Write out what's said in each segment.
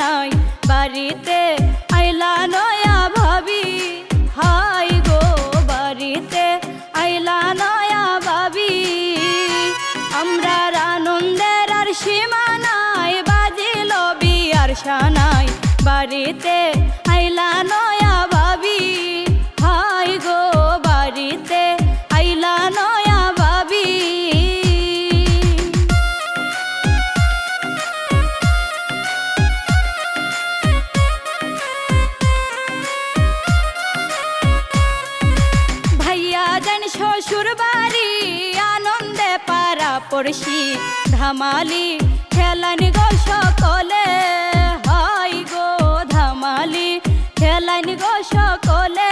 নাই বাড়িতে আইলা নয়া ভাবি। হাই গো বাড়িতে আইলা নয়া ভাবি। আমরার আনন্দের আর সীমা নাই বাজিল বিয়ার সানাই বাড়িতে আইলা নয়া ভাবি। হাই গো বাড়িতে আইলা নয়া ভাবি। ভাইয়া যান শ্বশুর বাড়ি আনন্দে পাড়া পড়শি ধামালি খেলানি গো সকলে। হাই গো ধামালি খেলানি গো সকলে।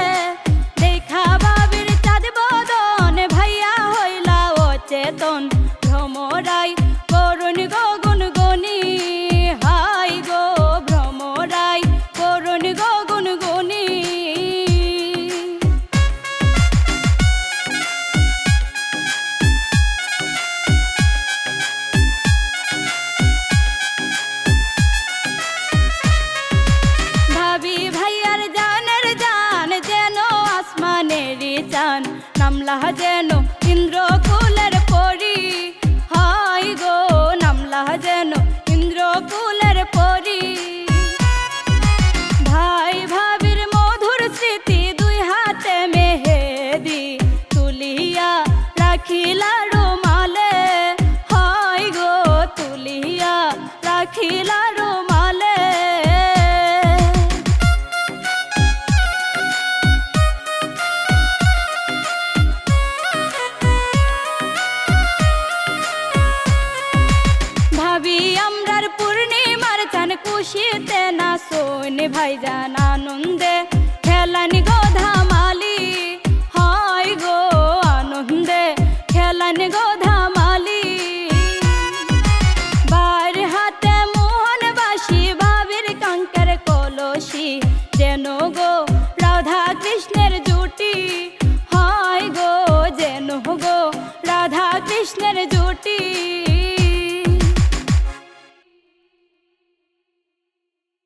দেখা বাবির চাঁদ বদন ভাইয়া হইলা অচেতন ভ্রমরাই করুন গো গুনগুনি। হাই গো ভ্রমরাই করুন গো গুনগুনি। ভাবি ভাইয়ার জানের জান যেন আসমানেরই চান নামলা যেন ইন্দ্রকুলের পরি। হাই গো নামলা যেন ইন্দ্রকুলের পরি। ভাই ভাবির মধুর স্মৃতি দুই হাতে মেহেদি তুলিয়া রাখিলা রুমালে। হাই গো তুলিয়া রাখিলা রুমালে। ভাবি আমরার পূর্ণিমার চান খুশিতে না শোন ভাইজান আনন্দে